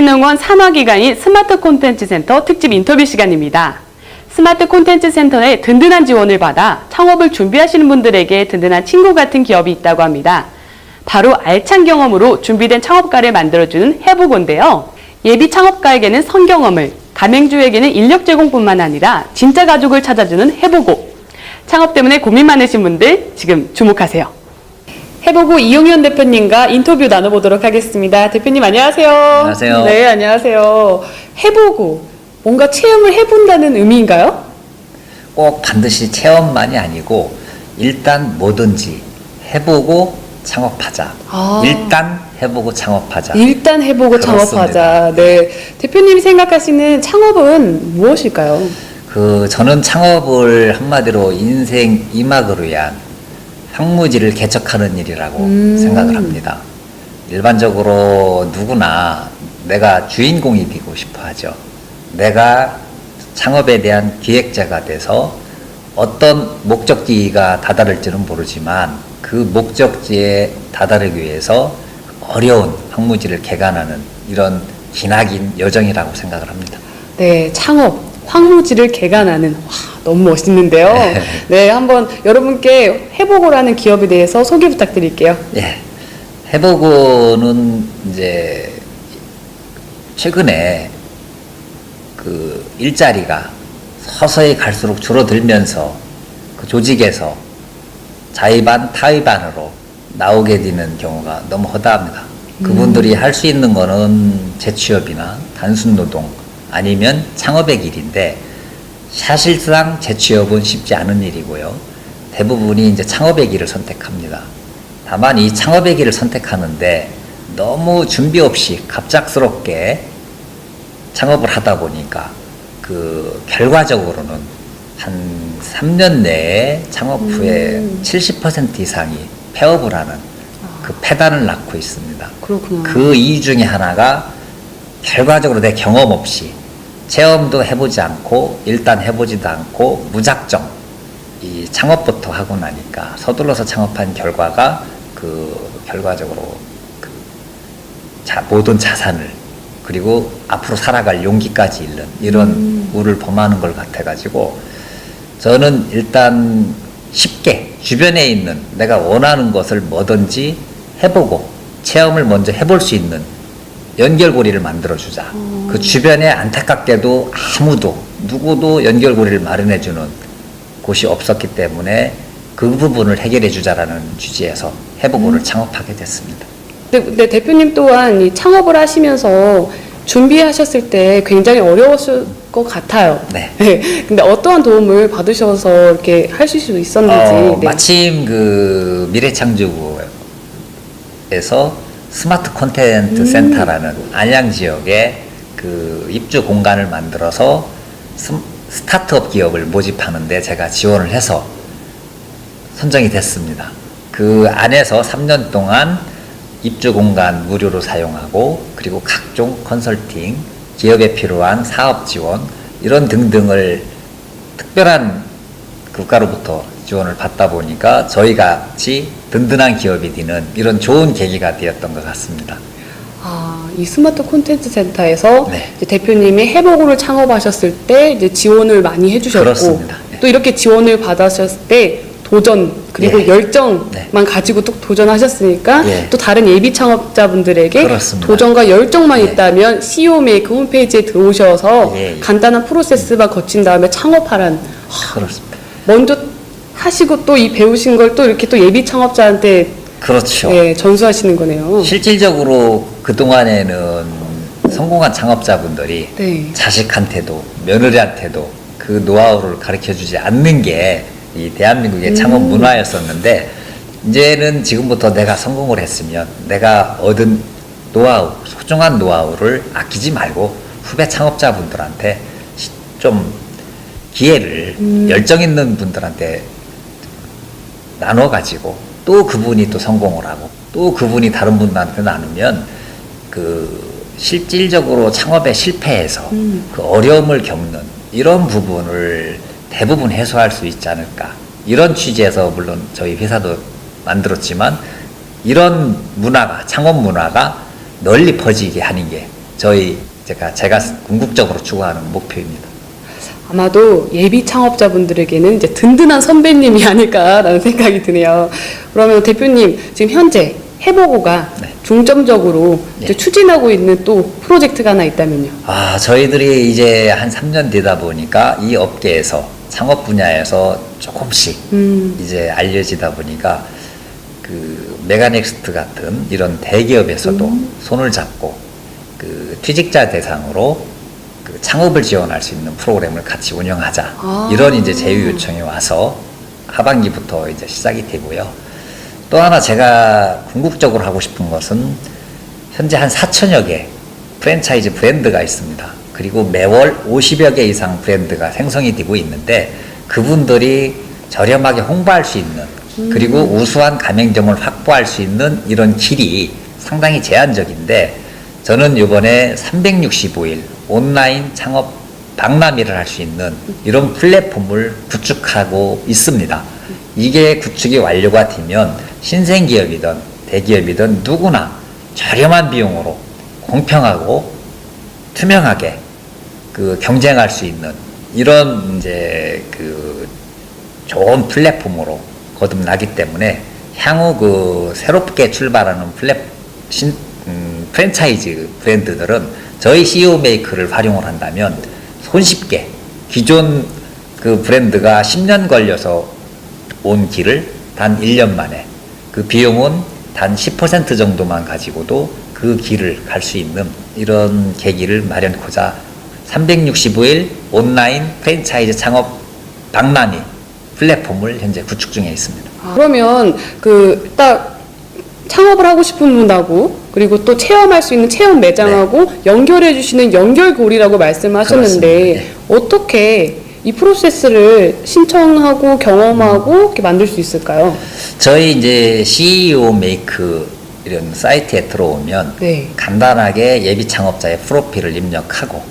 문화진흥원 산하기관인 스마트 콘텐츠 센터 특집 인터뷰 시간입니다. 스마트 콘텐츠 센터의 든든한 지원을 받아 창업을 준비하시는 분들에게 든든한 친구 같은 기업이 있다고 합니다. 바로 알찬 경험으로 준비된 창업가를 만들어주는 해보고인데요. 예비 창업가에게는 선경험을, 가맹주에게는 인력 제공뿐만 아니라 진짜 가족을 찾아주는 해보고. 창업 때문에 고민 많으신 분들 지금 주목하세요. 해보고 이용현 대표님과 인터뷰 나눠보도록 하겠습니다. 대표님 안녕하세요. 안녕하세요. 네, 안녕하세요. 해보고 뭔가 체험을 해본다는 의미인가요? 꼭 반드시 체험만이 아니고 일단 뭐든지 해보고 창업하자. 일단 해보고 창업하자. 일단 해보고 그렇습니다. 창업하자. 네, 대표님이 생각하시는 창업은 무엇일까요? 저는 창업을 한마디로 인생 이막을 위한 황무지를 개척하는 일이라고 생각을 합니다. 일반적으로 누구나 내가 주인공이 되고 싶어 하죠. 내가 창업에 대한 기획자가 돼서 어떤 목적지가 다다를지는 모르지만 그 목적지에 다다르기 위해서 어려운 황무지를 개간하는 이런 기나긴 여정이라고 생각을 합니다. 네, 창업. 황무지를 개간하는. 와, 너무 멋있는데요. 네, 한번 여러분께 해보고라는 기업에 대해서 소개 부탁드릴게요. 예, 해보고는 이제 최근에 그 일자리가 서서히 갈수록 줄어들면서 그 조직에서 자의반 타의반으로 나오게 되는 경우가 너무 허다합니다. 그분들이 할 수 있는 거는 재취업이나 단순 노동 아니면 창업의 길인데 사실상 재취업은 쉽지 않은 일이고요. 대부분이 이제 창업의 길을 선택합니다. 다만 이 창업의 길을 선택하는데 너무 준비 없이 갑작스럽게 창업을 하다 보니까 그 결과적으로는 한 3년 내에 창업 후에 70% 이상이 폐업을 하는 그 폐단을 낳고 있습니다. 그렇구나. 그 이유 중에 하나가 결과적으로 내 경험 없이 체험도 해보지 않고 일단 해보지도 않고 무작정 이 창업부터 하고 나니까 서둘러서 창업한 결과가 그 결과적으로 모든 자산을 그리고 앞으로 살아갈 용기까지 잃는 이런 우를 범하는 걸 같아가지고 저는 일단 쉽게 주변에 있는 내가 원하는 것을 뭐든지 해보고 체험을 먼저 해볼 수 있는 연결고리를 만들어주자. 그 주변에 안타깝게도 누구도 연결고리를 마련해주는 곳이 없었기 때문에 그 부분을 해결해주자라는 취지에서 해보고를 창업하게 됐습니다. 네, 대표님 또한 이 창업을 하시면서 준비하셨을 때 굉장히 어려웠을 것 같아요. 네. 근데 어떠한 도움을 받으셔서 이렇게 하실 수 있었는지. 네. 마침 그 미래창조부에서 스마트 콘텐츠 센터라는 안양 지역에 그 입주 공간을 만들어서 스타트업 기업을 모집하는데 제가 지원을 해서 선정이 됐습니다. 그 안에서 3년 동안 입주 공간 무료로 사용하고 그리고 각종 컨설팅, 기업에 필요한 사업 지원 이런 등등을 특별한 국가로부터 지원을 받다 보니까 저희 같이 든든한 기업이 되는 이런 좋은 계기가 되었던 것 같습니다. 이 스마트 콘텐츠 센터에서 네. 이제 대표님이 해보고를 창업하셨을 때 이제 지원을 많이 해주셨고 그렇습니다. 네. 또 이렇게 지원을 받으셨을 때 도전 그리고 예. 열정만 네. 가지고 또 도전하셨으니까 예. 또 다른 예비 창업자분들에게 그렇습니다. 도전과 열정만 예. 있다면 CEO 메이크 홈페이지에 들어오셔서 예. 간단한 프로세스만 거친 다음에 창업하란. 그렇습니다. 먼저 하시고 또 이 배우신 걸 또 이렇게 또 예비 창업자한테 그렇죠. 예, 전수하시는 거네요. 실질적으로 그동안에는 성공한 창업자분들이 네. 자식한테도 며느리한테도 그 노하우를 가르쳐주지 않는 게 이 대한민국의 창업 문화였었는데 이제는 지금부터 내가 성공을 했으면 내가 얻은 노하우, 소중한 노하우를 아끼지 말고 후배 창업자분들한테 좀 기회를 열정 있는 분들한테 나눠가지고 또 그분이 또 성공을 하고 또 그분이 다른 분들한테 나누면 그 실질적으로 창업에 실패해서 그 어려움을 겪는 이런 부분을 대부분 해소할 수 있지 않을까 이런 취지에서 물론 저희 회사도 만들었지만 이런 문화가 창업 문화가 널리 퍼지게 하는 게 제가 궁극적으로 추구하는 목표입니다. 아마도 예비 창업자분들에게는 이제 든든한 선배님이 아닐까라는 생각이 드네요. 그러면 대표님, 지금 현재 해보고가 네. 중점적으로 이제 네. 추진하고 있는 또 프로젝트가 하나 있다면요. 저희들이 이제 한 3년 되다 보니까 이 업계에서 창업 분야에서 조금씩 이제 알려지다 보니까 그 메가넥스트 같은 이런 대기업에서도 손을 잡고 그 취직자 대상으로 그 창업을 지원할 수 있는 프로그램을 같이 운영하자. 이런 이제 제휴 요청이 와서 하반기부터 이제 시작이 되고요. 또 하나 제가 궁극적으로 하고 싶은 것은 현재 한 4천여 개 프랜차이즈 브랜드가 있습니다. 그리고 매월 50여 개 이상 브랜드가 생성이 되고 있는데 그분들이 저렴하게 홍보할 수 있는 그리고 우수한 가맹점을 확보할 수 있는 이런 길이 상당히 제한적인데 저는 이번에 365일 온라인 창업 박람회를 할 수 있는 이런 플랫폼을 구축하고 있습니다. 이게 구축이 완료가 되면 신생기업이든 대기업이든 누구나 저렴한 비용으로 공평하고 투명하게 그 경쟁할 수 있는 이런 이제 그 좋은 플랫폼으로 거듭나기 때문에 향후 그 새롭게 출발하는 프랜차이즈 브랜드들은 저희 CEO 메이크를 활용을 한다면 손쉽게 기존 그 브랜드가 10년 걸려서 온 길을 단 1년 만에 그 비용은 단 10% 정도만 가지고도 그 길을 갈 수 있는 이런 계기를 마련하고자 365일 온라인 프랜차이즈 창업 박람회 플랫폼을 현재 구축 중에 있습니다. 그러면 그 딱 창업을 하고 싶은 분하고 그리고 또 체험할 수 있는 체험 매장하고 연결해 주시는 연결고리라고 말씀하셨는데 그렇습니다. 네. 어떻게 이 프로세스를 신청하고 경험하고 이렇게 만들 수 있을까요? 저희 이제 CEO 메이크 이런 사이트에 들어오면 네. 간단하게 예비 창업자의 프로필을 입력하고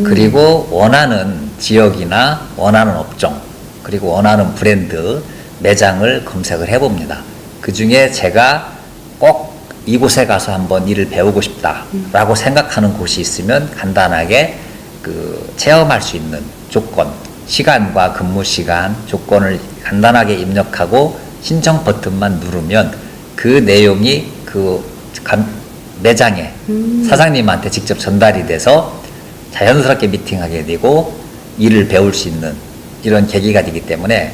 그리고 원하는 지역이나 원하는 업종 그리고 원하는 브랜드 매장을 검색을 해봅니다. 그 중에 제가 꼭 이곳에 가서 한번 일을 배우고 싶다라고 생각하는 곳이 있으면 간단하게 그 체험할 수 있는 조건, 시간과 근무 시간, 조건을 간단하게 입력하고 신청 버튼만 누르면 그 내용이 그 매장에 사장님한테 직접 전달이 돼서 자연스럽게 미팅하게 되고 일을 배울 수 있는 이런 계기가 되기 때문에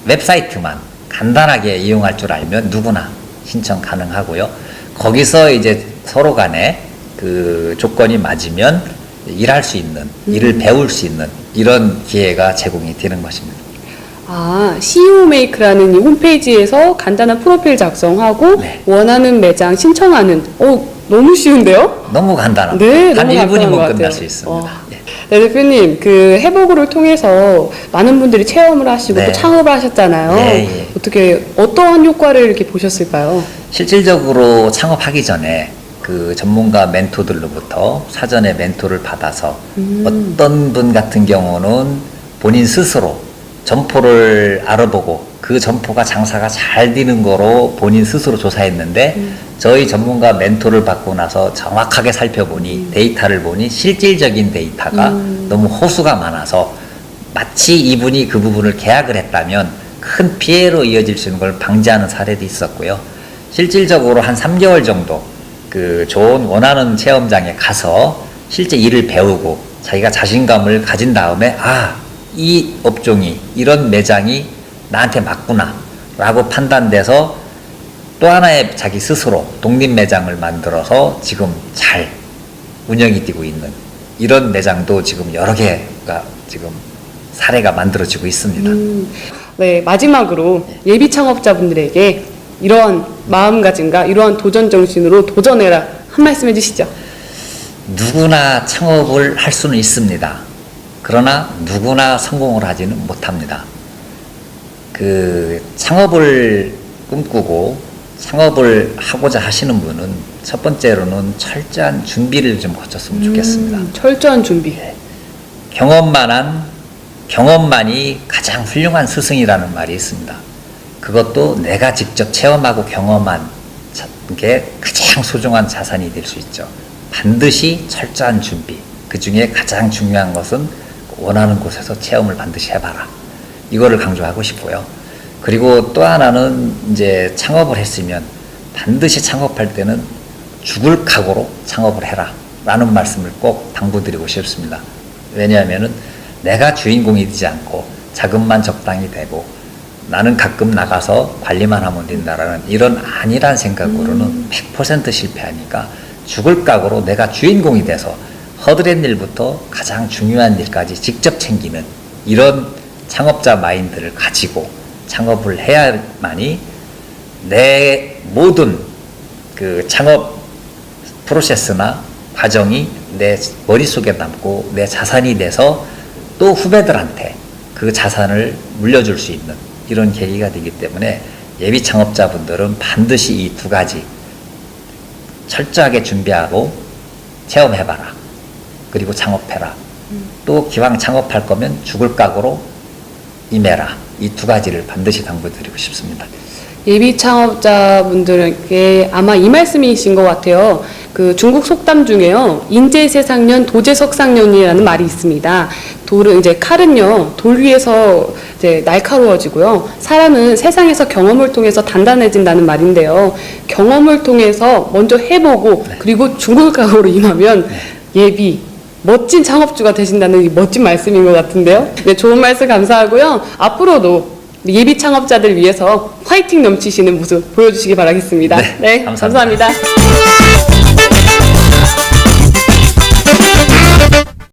웹사이트만 간단하게 이용할 줄 알면 누구나 신청 가능하고요. 거기서 이제 서로 간에 그 조건이 맞으면 일할 수 있는, 일을 배울 수 있는 이런 기회가 제공이 되는 것입니다. CEO 메이크라는 이 홈페이지에서 간단한 프로필 작성하고 네. 원하는 매장 신청하는. 너무 쉬운데요? 너무 간단합니다. 네, 단 너무 1분이면 간단한 것 끝날 같아요. 수 있습니다. 예. 네, 대표님, 그 해보고를 통해서 많은 분들이 체험을 하시고 네. 또 창업을 하셨잖아요. 예. 어떠한 효과를 이렇게 보셨을까요? 실질적으로 창업하기 전에 그 전문가 멘토들로부터 사전에 멘토를 받아서 어떤 분 같은 경우는 본인 스스로 점포를 알아보고 그 점포가 장사가 잘 되는 거로 본인 스스로 조사했는데 저희 전문가 멘토를 받고 나서 정확하게 살펴보니 데이터를 보니 실질적인 데이터가 너무 호수가 많아서 마치 이분이 그 부분을 계약을 했다면 큰 피해로 이어질 수 있는 걸 방지하는 사례도 있었고요. 실질적으로 한 3개월 정도 그 좋은 원하는 체험장에 가서 실제 일을 배우고 자기가 자신감을 가진 다음에 이 업종이 이런 매장이 나한테 맞구나 라고 판단돼서 또 하나의 자기 스스로 독립 매장을 만들어서 지금 잘 운영이 되고 있는 이런 매장도 지금 여러 개가 지금 사례가 만들어지고 있습니다. 네, 마지막으로 예비 창업자분들에게 이러한 마음가짐과 이러한 도전 정신으로 도전해라 한 말씀 해주시죠. 누구나 창업을 할 수는 있습니다. 그러나 누구나 성공을 하지는 못합니다. 그 창업을 꿈꾸고 창업을 하고자 하시는 분은 첫 번째로는 철저한 준비를 좀 거쳤으면 좋겠습니다. 철저한 준비. 경험만이 가장 훌륭한 스승이라는 말이 있습니다. 그것도 내가 직접 체험하고 경험한 게 가장 소중한 자산이 될 수 있죠. 반드시 철저한 준비. 그 중에 가장 중요한 것은 원하는 곳에서 체험을 반드시 해봐라. 이거를 강조하고 싶고요. 그리고 또 하나는 이제 창업을 했으면 반드시 창업할 때는 죽을 각오로 창업을 해라. 라는 말씀을 꼭 당부드리고 싶습니다. 왜냐하면은 내가 주인공이 되지 않고 자금만 적당히 되고 나는 가끔 나가서 관리만 하면 된다라는 이런 아니란 생각으로는 100% 실패하니까 죽을 각오로 내가 주인공이 돼서 허드렛 일부터 가장 중요한 일까지 직접 챙기는 이런 창업자 마인드를 가지고 창업을 해야만이 내 모든 그 창업 프로세스나 과정이 내 머릿속에 남고 내 자산이 돼서 또 후배들한테 그 자산을 물려줄 수 있는 이런 계기가 되기 때문에 예비 창업자분들은 반드시 이 두 가지 철저하게 준비하고 체험해봐라. 그리고 창업해라. 또 기왕 창업할 거면 죽을 각오로 임해라. 이 두 가지를 반드시 당부드리고 싶습니다. 예비 창업자분들에게 아마 이 말씀이신 것 같아요. 그 중국 속담 중에요. 인재세상년, 도제석상년이라는 말이 있습니다. 돌은 이제 칼은요, 돌 위에서 이제 날카로워지고요. 사람은 세상에서 경험을 통해서 단단해진다는 말인데요. 경험을 통해서 먼저 해보고 그리고 죽을 각오로 임하면 예비 멋진 창업주가 되신다는 이 멋진 말씀인 것 같은데요. 네, 좋은 말씀 감사하고요. 앞으로도 예비 창업자들 위해서 화이팅 넘치시는 모습 보여주시기 바라겠습니다. 네, 감사합니다. 감사합니다.